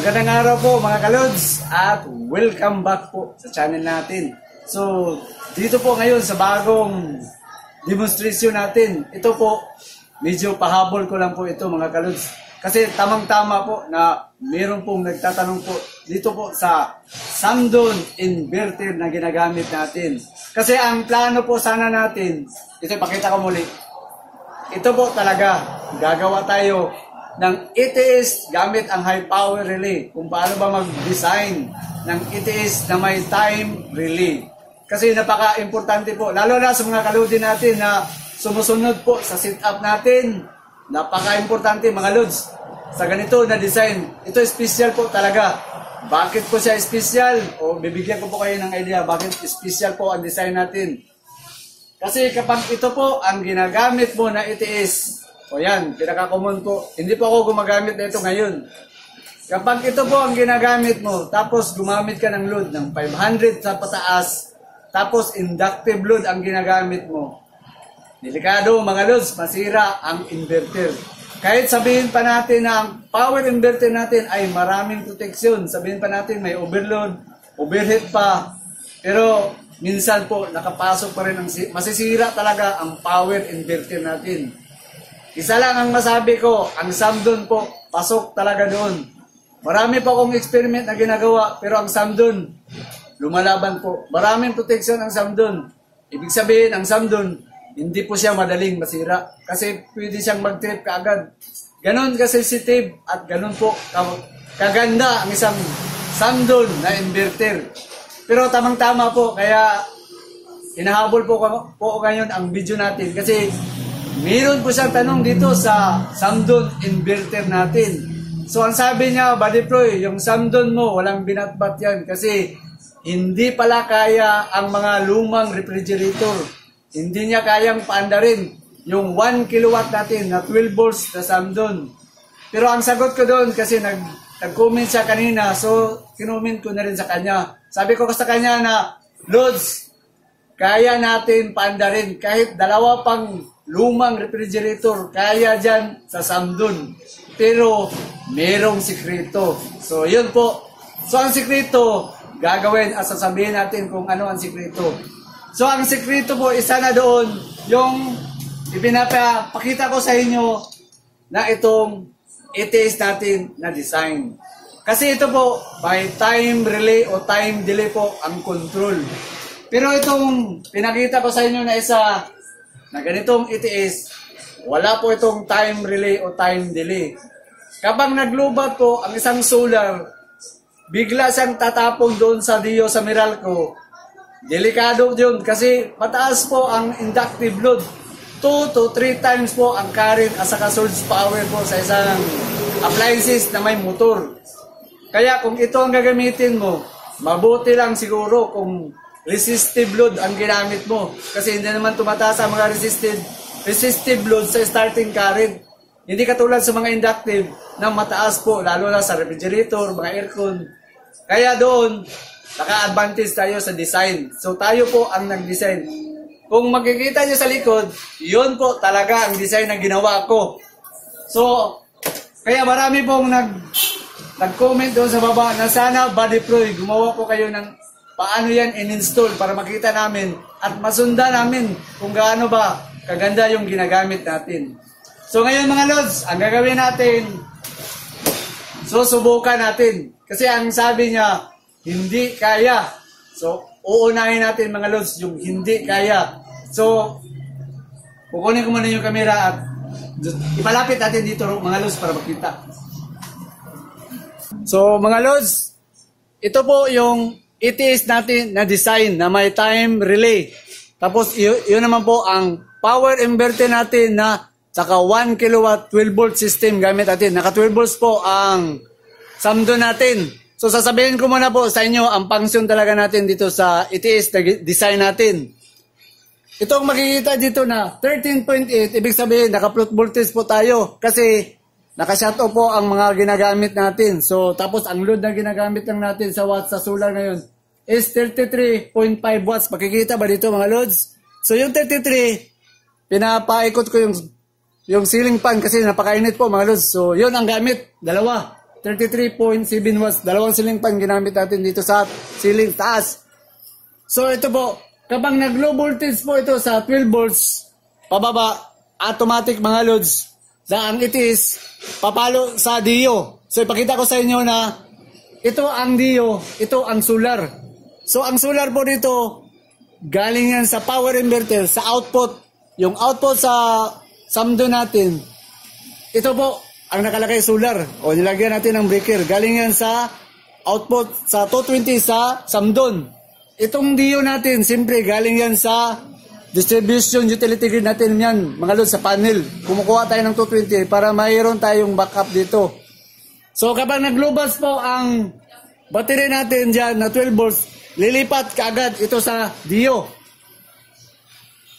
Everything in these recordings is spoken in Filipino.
Magandang araw po mga kalods at welcome back po sa channel natin. So, dito po ngayon sa bagong demonstration natin. Ito po, medyo pahabol ko lang po ito mga kalods. Kasi tamang-tama po na meron pong nagtatanong po dito po sa Samdon inverter na ginagamit natin. Kasi ang plano po sana natin, ito ipakita ko muli. Ito po talaga, gagawa tayo ng ETS gamit ang high power relay. Kung paano ba mag-design ng ETS na may time relay. Kasi napaka-importante po, lalo na sa mga kaludi natin na sumusunod po sa setup natin. Napaka-importante mga lods. Sa ganito na design, ito special po talaga. Bakit po siya special? O bibigyan ko po kayo ng idea bakit special po ang design natin. Kasi kapag ito po ang ginagamit mo na ETS, o yan, pinaka-common po. Hindi po ako gumagamit na ito ngayon. Kapag ito po ang ginagamit mo, tapos gumamit ka ng load ng 500 sa pataas, tapos inductive load ang ginagamit mo, delikado mga loads, masira ang inverter. Kahit sabihin pa natin na ang power inverter natin ay maraming proteksyon, sabihin pa natin may overload, overheat pa, pero minsan po nakapasok pa rin ang masisira talaga ang power inverter natin. Isa lang ang masabi ko, ang Samdon po, pasok talaga doon. Marami pa akong experiment na ginagawa, pero ang Samdon, lumalaban po. Maraming protection ang Samdon. Ibig sabihin, ang Samdon, hindi po siya madaling masira. Kasi pwede siyang mag-trip kaagad. Ganon ka-sensitive at ganon po kaganda ang isang Samdon na inverter. Pero tamang-tama po, kaya hinahabol po ngayon ang video natin. Kasi meron po siyang tanong dito sa Samdon inverter natin. So ang sabi niya, Buddy Proy, yung Samdon mo, walang binatbat yan. Kasi hindi pala kaya ang mga lumang refrigerator. Hindi niya kayang paandarin yung 1 kilowatt natin na 12 volts na Samdon. Pero ang sagot ko doon, kasi nag-comment siya kanina, so kinomment ko na rin sa kanya. Sabi ko sa kanya na, Lods, kaya natin paandarin kahit dalawa pang lumang refrigerator, kaya dyan sa Samdon. Pero merong sikreto. So yun po. So ang sikreto, gagawin at sasabihin natin kung ano ang sikreto. So ang sikreto po, isa na doon, yung ipinapakita ko sa inyo na itong ETS natin na design. Kasi ito po, by time relay o time delay po ang control. Pero itong pinakita ko sa inyo na isa, na ganitong ETS, wala po itong time relay o time delay. Kapag naglubat po ang isang solar, bigla siyang tatapong doon sa Dio sa Meralco. Delikado yun kasi mataas po ang inductive load. 2 to 3 times po ang current at saka surge power po sa isang appliances na may motor. Kaya kung ito ang gagamitin mo, mabuti lang siguro kung resistive load ang ginamit mo. Kasi hindi naman tumataas ang mga resistive load sa starting current. Hindi katulad sa mga inductive na mataas po, lalo na sa refrigerator, mga aircon. Kaya doon, naka-advantage tayo sa design. So tayo po ang nag-design. Kung makikita nyo sa likod, yun po talaga ang design na ginawa ko. So, kaya marami pong nag-comment doon sa baba na sana Buddy Proy, gumawa po kayo ng paano yan in-install para makita namin at masunda namin kung gaano ba kaganda yung ginagamit natin. So ngayon mga lods, ang gagawin natin, susubukan natin. Kasi ang sabi niya, hindi kaya. So, uunahin natin mga lods yung hindi kaya. So, kukunin ko muna yung camera at ipalapit natin dito mga lods para makita. So, mga lods, ito po yung ETS natin na design na may time relay. Tapos, yun naman po ang power inverter natin na saka 1 kilowatt 12 volt system gamit natin. Naka 12 volts po ang Samdon natin. So sasabihin ko muna po sa inyo ang function talaga natin dito sa ETS na design natin. Ito ang makikita dito na 13.8, ibig sabihin naka-float voltage po tayo kasi naka-shut off po ang mga ginagamit natin. So tapos ang load na ginagamit lang natin sa watts sa solar ngayon is 33.5 watts. Makikita ba dito mga loads? So yung 33, pinapaikot ko yung ceiling fan kasi napakainit po mga loads. So yun ang gamit, dalawa. 33.7 watts. Dalawang ceiling fan ginamit natin dito sa ceiling taas. So ito po, kapag nag-low voltage po ito sa 12 volts, pababa, automatic mga loads, na ang itis, papalo sa Dio. So ipakita ko sa inyo na ito ang Dio, ito ang solar. So ang solar po dito, galing yan sa power inverter, sa output. Yung output sa Samdon natin, ito po, ang nakalagay solar. O nilagyan natin ng breaker. Galing yan sa output sa 220 sa Samdon. Itong Dio natin, siyempre galing yan sa distribution utility grid natin yan, mga lods, sa panel. Kumukuha tayo ng 220 para mayroon tayong backup dito. So kapag naglubas po ang battery natin dyan na 12 volts, lilipat kaagad ito sa Dio.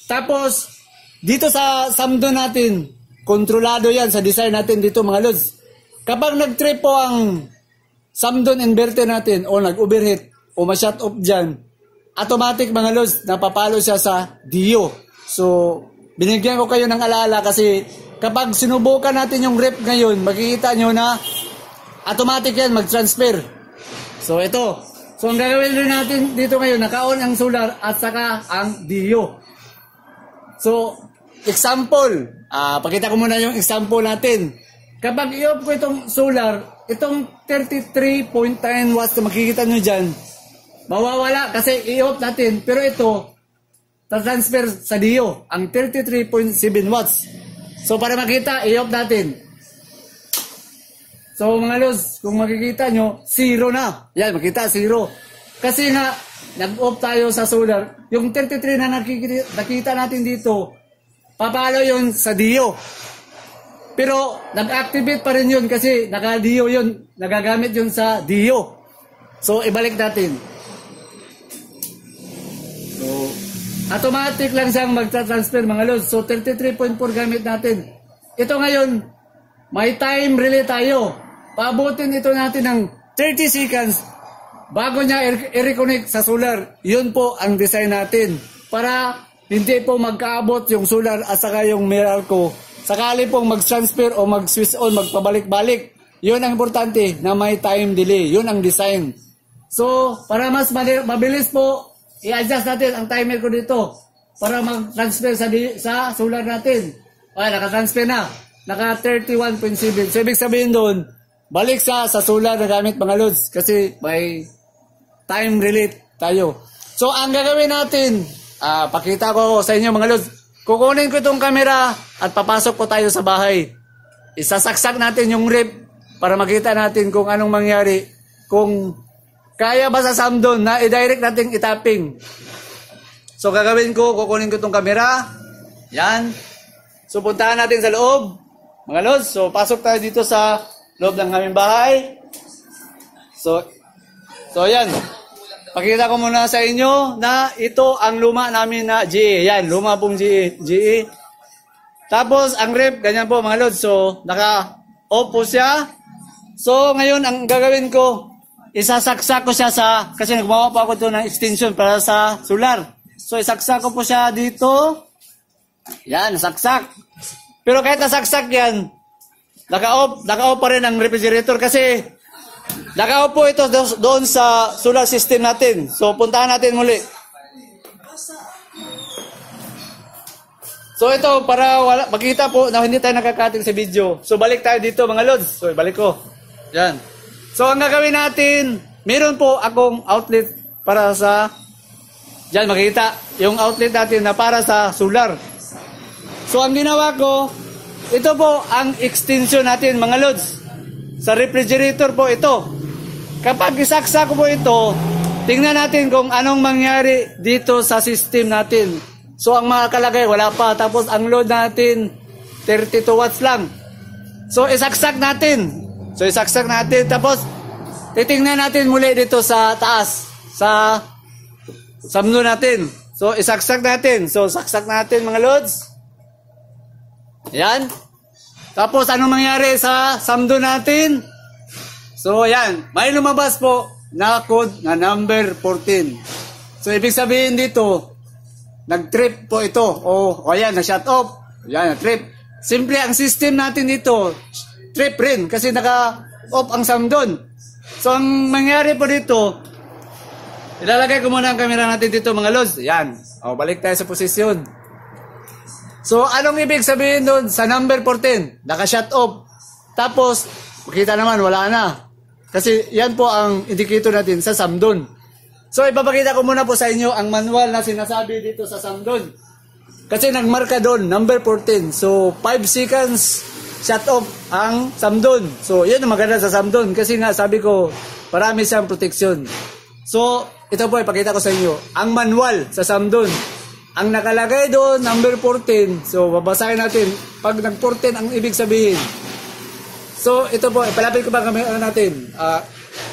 Tapos, dito sa Samdon natin, kontrolado yan sa design natin dito mga lods. Kapag nag-trip po ang Samdon inverter natin o nag-overheat o ma-shut off dyan, automatic mga lods, napapalo siya sa Dio. So, binigyan ko kayo ng alaala kasi kapag sinubukan natin yung rep ngayon, makikita nyo na automatic yan mag-transfer. So, ito. So, ang gagawin rin natin dito ngayon, naka-on ang solar at saka ang Dio. So, example, pakita ko muna yung example natin. Kapag i-off ko itong solar, itong 33.9 watts na makikita nyo dyan, mawawala kasi i-off natin. Pero ito, transfer sa Dio, ang 33.7 watts. So para makita, i-off natin. So mga lods, kung makikita nyo, 0 na. Yan, makita, 0. Kasi nga, nag-off tayo sa solar. Yung 33 na nakita natin dito, papalo yun sa Dio. Pero nag-activate pa rin yun kasi naka-Dio yun. Nagagamit yun sa Dio. So ibalik natin. So automatic lang siyang magta-transfer mga lods. So 33.4 gamit natin. Ito ngayon, may time relay tayo. Paabutin ito natin ng 30 seconds bago niya i-reconnect sa solar. Yun po ang design natin. Para hindi po magkaabot yung solar at saka yung mirror ko. Sakali pong mag-transfer o mag-switch on, magpabalik-balik. Yun ang importante na may time delay. Yun ang design. So, para mas mabilis po, i-adjust natin ang timer ko dito para mag-transfer sa solar natin. Ay, naka-transfer na. Naka 31.7. So, ibig sabihin doon, balik sa solar na gamit mga loads kasi may time relate tayo. So, ang gagawin natin, pakita ko sa inyo mga lods. Kukunin ko itong camera at papasok ko tayo sa bahay. Isasaksak natin yung rep para makita natin kung anong mangyari. Kung kaya ba sa Samdon na i-direct natin itapping. So gagawin ko, kukunin ko itong camera. Yan. So puntahan natin sa loob. Mga lods, so pasok tayo dito sa loob ng aming bahay. So yan. Pakita ko muna sa inyo na ito ang luma namin na GE. Yan, luma pong GE. Tapos, ang rep, ganyan po mga lods. So, naka-off po siya. So, ngayon, ang gagawin ko, isasaksak ko siya sa, kasi nagmawa po ako ito ng extension para sa solar. So, isaksak ko po siya dito. Yan, nasaksak. Pero kahit nasaksak yan, naka-off pa rin ang refrigerator kasi naka-off po ito doon sa solar system natin. So, puntahan natin muli. So, ito, para makita po na hindi tayo nakakating sa video. So, balik tayo dito mga lods. So, balik ko. Yan. So, ang gagawin natin, meron po akong outlet para sa, yan, makita, yung outlet natin na para sa solar. So, ang ginawa ko, ito po ang extension natin mga lods. Sa refrigerator po ito. Kapag isaksak ko po ito, tingnan natin kung anong mangyari dito sa system natin. So, ang makakalagay, wala pa. Tapos, ang load natin, 32 watts lang. So, isaksak natin. Tapos, titingnan natin muli dito sa taas. Sa Samdon natin. So, isaksak natin. So, saksak natin mga loads. Yan. Tapos, anong mangyari sa Samdon natin? So, yan. May lumabas po na code na number 14. So, ibig sabihin dito, nag-trip po ito. O ayan, na-shut off. Yan, na-trip. Simple, ang system natin dito, trip rin. Kasi off ang Samdon. So ang mangyari po dito, ilalagay ko muna ang camera natin dito mga lods. Yan. O, balik tayo sa posisyon. So anong ibig sabihin doon sa number 14? Naka-shut off. Tapos, makita naman wala na. Kasi yan po ang indicator natin sa Samdon. So ipapakita ko muna po sa inyo ang manual na sinasabi dito sa Samdon. Kasi nagmarka doon, number 14. So 5 seconds shut off ang Samdon. So yan ang maganda sa Samdon. Kasi nga sabi ko, marami siyang protection. So ito po ipakita ko sa inyo. Ang manual sa Samdon. Ang nakalagay doon, number 14. So babasahin natin. Pag nag-14 ang ibig sabihin. So ito po, ipalapit ko ba kami natin?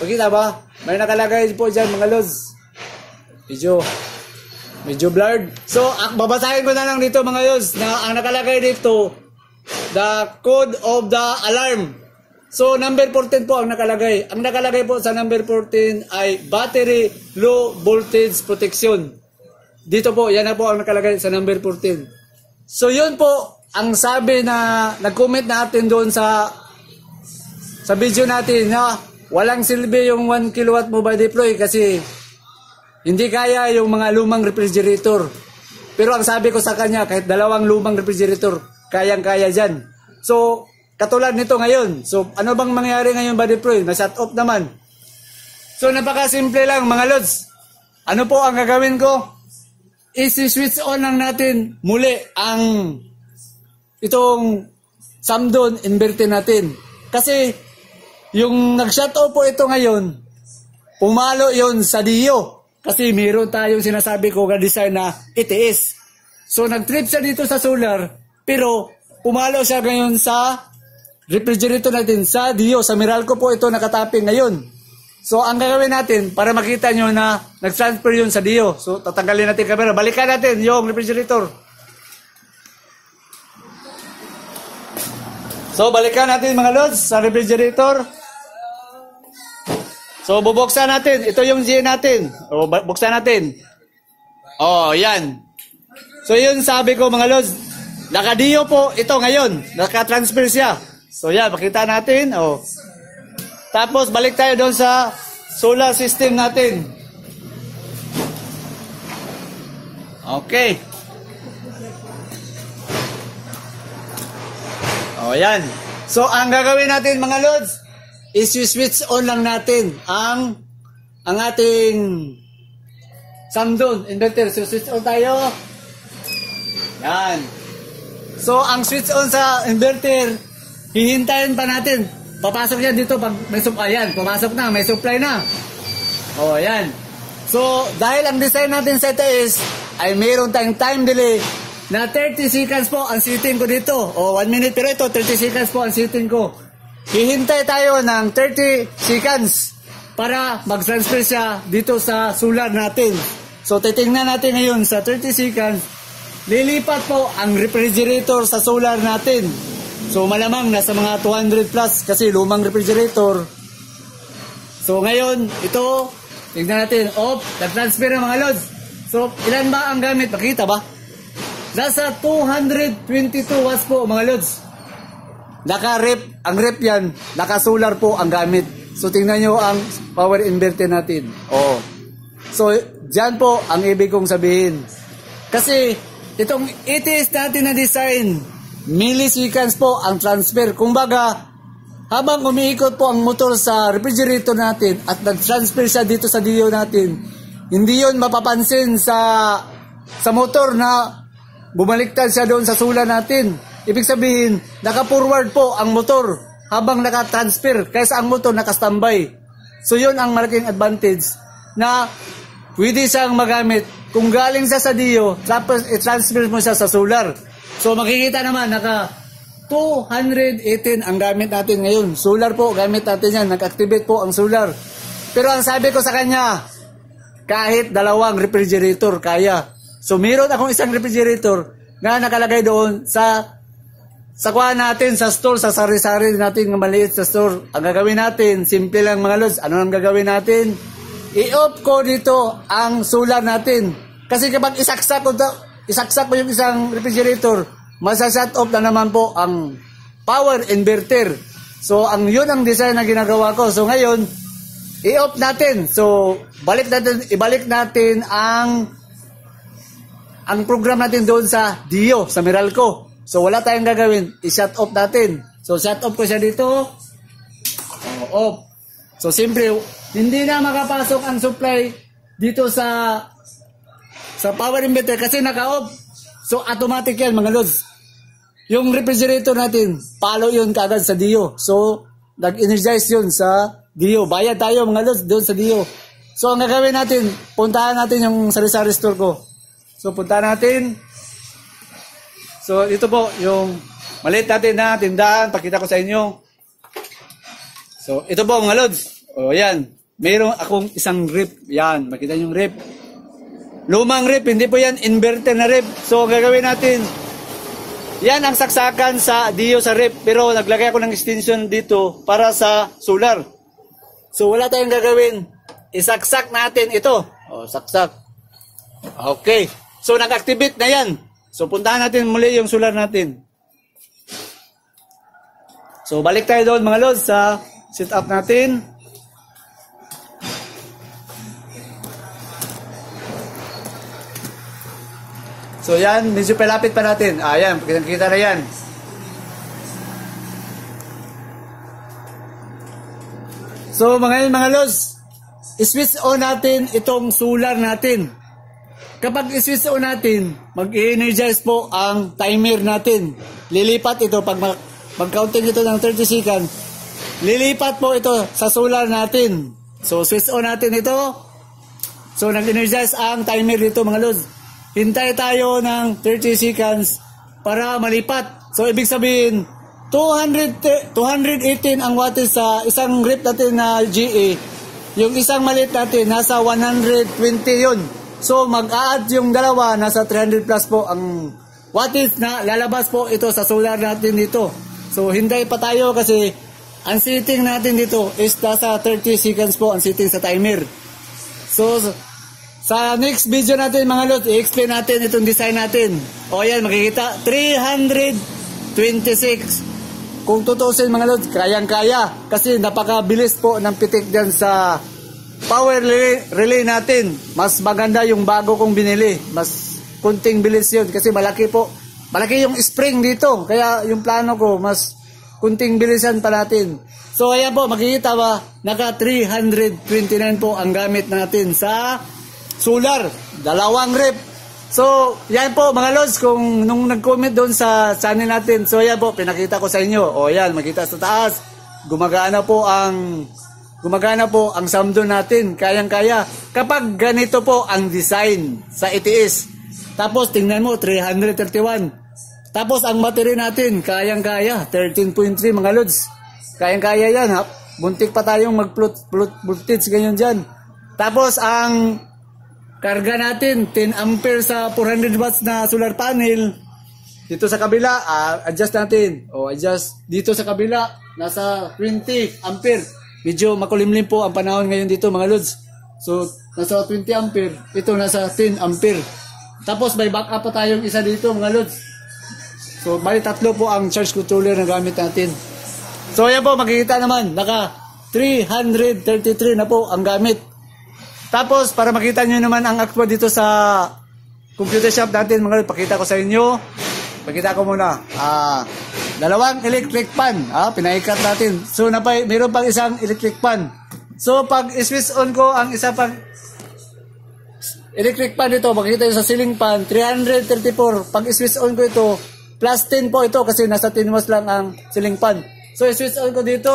Pakita ba? May nakalagay po dyan mga lods. Medyo blurred. So, babasahin ko na lang dito mga lods na ang nakalagay dito, the code of the alarm. So, number 14 po ang nakalagay. Ang nakalagay po sa number 14 ay battery low voltage protection. Dito po, yan na po ang nakalagay sa number 14. So, yun po ang sabi na nag-comment natin doon sa video natin na walang silbi yung 1 kilowatt mobile deploy kasi hindi kaya yung mga lumang refrigerator. Pero ang sabi ko sa kanya, kahit 2 lumang refrigerator, kayang-kaya dyan. So, katulad nito ngayon. So, ano bang mangyari ngayon ba deploy? Na-shut off naman. So, napaka-simple lang mga lods. Ano po ang gagawin ko? Isi-switch on lang natin muli ang itong Samdon inverter natin. Kasi, yung nag-shut off po ito ngayon, pumalo yon sa Dio. Kasi meron tayong sinasabi ko na design na ETS. So nag-trip siya dito sa solar, pero pumalo siya ngayon sa refrigerator natin sa Dio. Sa Meralco po ito nakatapping ngayon. So ang gagawin natin, para makita nyo na nag-transfer yun sa Dio. So tatanggalin natin camera. Balikan natin yung refrigerator. So balikan natin mga lods sa refrigerator. So, bubuksan natin. Ito yung G natin. O, buksan natin. Oh, yan. So, yun sabi ko mga lods. Naka-Dio po ito ngayon. Naka-transfer siya. So, yan. Pakita natin. Oh. Tapos, balik tayo doon sa solar system natin. Okay. Oh, yan. So, ang gagawin natin mga lods, i-switch on lang natin ang ating Samdon inverter. So, switch on tayo. Yan. So, ang switch on sa inverter, hihintayin pa natin. Papasok yan dito pag may supply. Ayan, pumasok na, may supply na. O, ayan. So, dahil ang design natin sa ETS ay mayroon tayong time delay na 30 seconds po ang setting ko dito. O, 1 minute, pero ito, 30 seconds po ang setting ko. Hihintay tayo ng 30 seconds para mag-transfer siya dito sa solar natin. So, titingnan natin ngayon sa 30 seconds, lilipat po ang refrigerator sa solar natin. So, malamang nasa mga 200 plus kasi lumang refrigerator. So, ngayon, ito, tignan natin, off, nag-transfer ng mga loads. So, ilan ba ang gamit? Makita ba? Nasa 222 watts po mga loads. Naka-rep, ang rep yan, naka-solar po ang gamit. So, tingnan nyo ang power inverter natin. Oh. So, dyan po ang ibig kong sabihin. Kasi, itong ETS natin na design, milliseconds po ang transfer. Kumbaga, habang umiikot po ang motor sa refrigerator natin at nag-transfer siya dito sa Dio natin, hindi yun mapapansin sa motor na bumaliktad siya doon sa solar natin. Ibig sabihin, naka-forward po ang motor habang naka-transfer kaysa ang motor naka-standby. So yun ang malaking advantage na pwede siyang magamit. Kung galing siya sa Dio, tapos i-transfer mo siya sa solar. So makikita naman, naka 218 ang gamit natin ngayon. Solar po, gamit natin yan. Nag-activate po ang solar. Pero ang sabi ko sa kanya, kahit 2 refrigerator, kaya. So meron akong isang refrigerator na nakalagay doon sa kuha natin, sa store, sa sari-sari natin ng maliit sa store. Ang gagawin natin, simple lang mga lods. Ano ang gagawin natin? I-off ko dito ang solar natin. Kasi kapag isaksak ko yung isang refrigerator, masa-shut off na naman po ang power inverter. So yun ang design na ginagawa ko. So ngayon, i-off natin. So ibalik natin ang program natin doon sa Dio, sa Meralco. So wala tayong gagawin, i-shut off natin. So shut off ko siya dito. Off. So siyempre, hindi na makapasok ang supply dito sa power inverter kasi naka-off. So automatic yan mga lods. Yung refrigerator natin, palo yun kagad sa Dio. So nag-energize yun sa Dio. Bayad tayo mga lods doon sa Dio. So ang gagawin natin, puntahan natin yung sari-sari store ko. So puntahan natin. So ito po yung maliit natin na tindahan. Pakita ko sa inyo. So ito po mga lods. O yan. Mayroon akong isang rep. Yan. Makita yung rep. Lumang rep. Hindi po yan inverter na rep. So gagawin natin. Yan ang saksakan sa Dio sa rep. Pero naglagay ako ng extension dito para sa solar. So wala tayong gagawin. Isaksak natin ito. O saksak. Okay. So nag-activate na yan. So puntahan natin muli yung solar natin. So balik tayo doon mga lods sa setup natin. So yan, medyo palapit pa natin. Ayan, kita na yan. So mga lods, i-switch on natin itong solar natin. Kapag i-switch on natin, mag-energize po ang timer natin. Lilipat ito, pag mag-counting ito ng 30 seconds, lilipat po ito sa solar natin. So, switch on natin ito. So, nag-energize ang timer dito mga lods. Hintay tayo ng 30 seconds para malipat. So, ibig sabihin, 218 ang wattage sa isang rep natin na GE. Yung isang maliit natin, nasa 120 yun. So mag-add yung dalawa, nasa 300 plus po ang wattage na lalabas po ito sa solar natin dito. So hintay pa tayo kasi ang setting natin dito is nasa 30 seconds po ang setting sa timer. So sa next video natin mga lods, i-explain natin itong design natin. O yan, makikita 326. Kung tutusin mga lods, kayang-kaya kasi napakabilis po ng pitik dyan sa power relay natin. Mas maganda yung bago kong binili. Mas kunting bilis yun kasi malaki po. Malaki yung spring dito. Kaya yung plano ko, mas kunting bilisan pa natin. So ayan po, makikita ba? Naka 329 po ang gamit natin sa solar. Dalawang rep. So yan po mga lods, kung nung nag-comment doon sa channel natin. So yan po, pinakita ko sa inyo. O yan, makita sa taas. Gumagana po ang samdo natin, kayang-kaya. Kapag ganito po ang design sa ETS. Tapos tingnan mo, 331. Tapos ang battery natin, kayang-kaya, 13.3 mga lods. Kayang-kaya yan, ha? Buntik pa tayong mag-voltage, ganyan dyan. Tapos ang karga natin, 10 ampere sa 400 watts na solar panel. Dito sa kabila, adjust natin. O, adjust. Dito sa kabila, nasa 20 ampere. Medyo makulimlim po ang panahon ngayon dito mga lods. So, nasa 20 ampere. Ito nasa 10 ampere. Tapos may backup pa tayong isa dito mga lods. So, bali tatlo po ang charge controller na gamit natin. So, ayan po, makikita naman. Naka 333 na po ang gamit. Tapos, para makita nyo naman ang actual dito sa computer shop natin mga lods, pakita ko sa inyo. Pakita ko muna. Dalawang electric fan, pinaikat natin. So mayroon pang isang electric fan. So pag i-switch on ko ang isa pang electric fan dito, makikita nyo sa ceiling fan, 334. Pag i-switch on ko ito, plus 10 po ito kasi nasa 10 watts lang ang ceiling fan. So i-switch on ko dito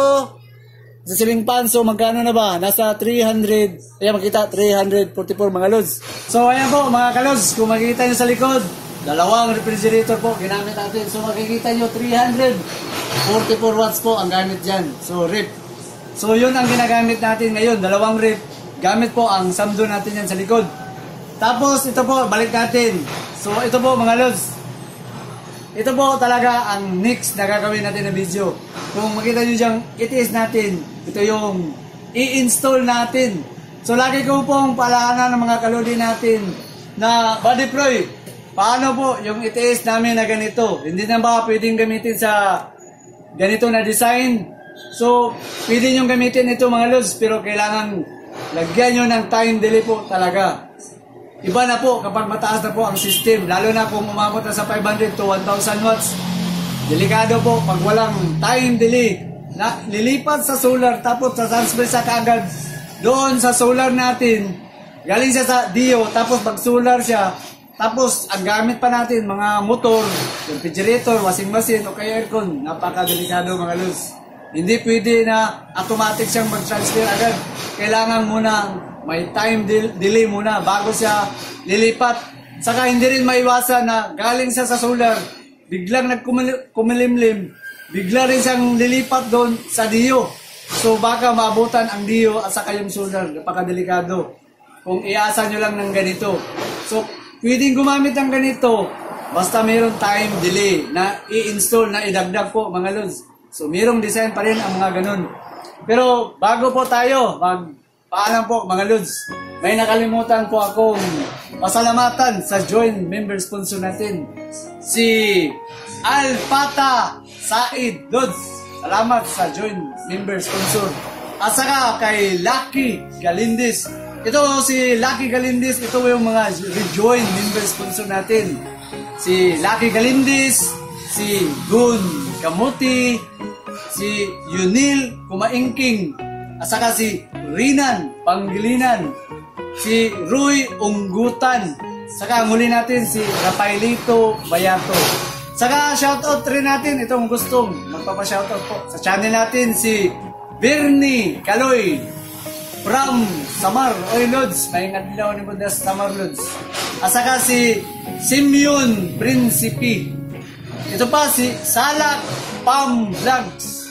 sa ceiling fan, so magkano na ba? Nasa 300, ayan makita, 344 mga lods. So ayan po mga kalods, kung makikita nyo sa likod, dalawang refrigerator po ginamit natin. So makikita nyo 344 watts po ang gamit dyan. So rep. So yun ang ginagamit natin ngayon. Dalawang rep. Gamit po ang samdo natin yan sa likod. Tapos ito po, balik natin. So ito po mga lods. Ito po talaga ang next na gagawin natin na video. Kung makita nyo dyan, ETS natin. Ito yung i-install natin. So lagi ko pong paalala ng mga kalodi natin na ba-deploy. Paano po yung ETS namin na ganito? Hindi na ba pwedeng gamitin sa ganito na design? So, pwede nyo gamitin ito mga lods, pero kailangan lagyan nyo ng time delay po talaga. Iba na po kapag mataas na po ang system, lalo na kung umabot na sa 500 to 1,000 watts. Delikado po pag walang time delay. Lilipat sa solar tapos transfer sa kaagad doon sa solar natin. Galing siya sa DIO tapos mag-solar siya. Tapos ang gamit pa natin mga motor, refrigerator, washing machine o kaya aircon. Napakadelikado mga lods. Hindi pwede na automatic siyang mag-transfer agad. Kailangan muna may time delay muna bago siya lilipat. Saka hindi rin maiwasan na galing siya sa solar, biglang nagkumilimlim, bigla rin siyang lilipat doon sa DIO. So baka maabutan ang DIO at saka yung solar. Napakadelikado kung iasa nyo lang ng ganito. So pwedeng gumamit ng ganito basta mayroong time delay na i-install, na idagdag po mga lods. So, mayroong design pa rin ang mga ganun. Pero, bago po tayo, paalam po mga lods, may nakalimutan po akong pasalamatan sa joint member sponsor natin, si Alpata Said Lods. Salamat sa joint member sponsor. At saka kay Lucky Galindis. Ito si Lucky Galindis, ito yung mga rejoin member sponsor natin. Si Lucky Galindis, si Gun Kamuti, si Yunil Kumaingking, at saka si Rinan Panggilinan, si Roy Unggutan, saka ang huli natin si Rafaelito Bayato. Saka shoutout rin natin itong gustong magpapa-shoutout po sa channel natin, si Bernie Kaloy from Samar Oy Lods, may nagdilaw ni Bundas Samar Lods. At saka si Simeon Principe. Ito pa si Salak Pam Vlogs,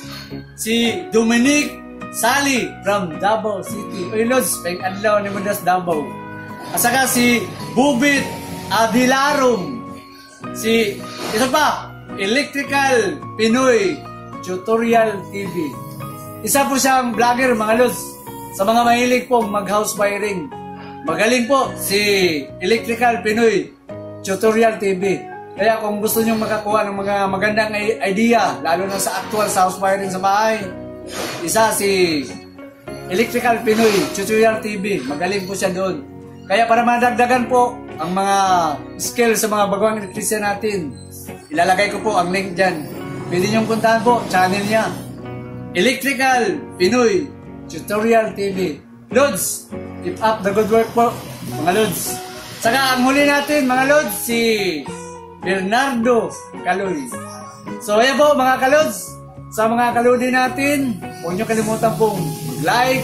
si Dominic Sally from Davao City. Oy Lods, may adlaw ni Mundas Davao. At saka si Bubit Adilarom, si ito pa, Electrical Pinoy Tutorial TV. Isa po siyang vlogger mga Lods, sa mga mahilig pong mag-house wiring. Magaling po si Electrical Pinoy Tutorial TV. Kaya kung gusto nyo makakuha ng mga magandang idea, lalo na sa actual sa house wiring sa bahay, isa si Electrical Pinoy Tutorial TV. Magaling po siya doon. Kaya para madagdagan po ang mga skill sa mga bagong electrician natin, ilalagay ko po ang link dyan. Pwede nyo puntahan po, channel niya. Electrical Pinoy Tutorial TV. Lods, keep up the good work po, mga Lods. Saka ang huli natin, mga Lods, si Bernardo Kaloy. So ayan po mga Kalods, sa mga kaludi natin, huwag nyo kalimutan pong mag-like,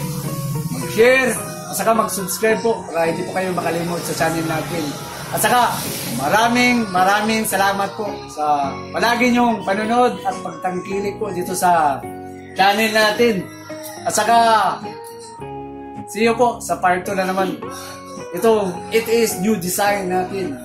mag-share, at saka mag-subscribe po para hindi po kayo makalimot sa channel natin. At saka maraming salamat po sa palagi nyong panonood at pagtangkilik po dito sa channel natin. At saka see you po sa part 2 na naman. Itong It Is New Design natin.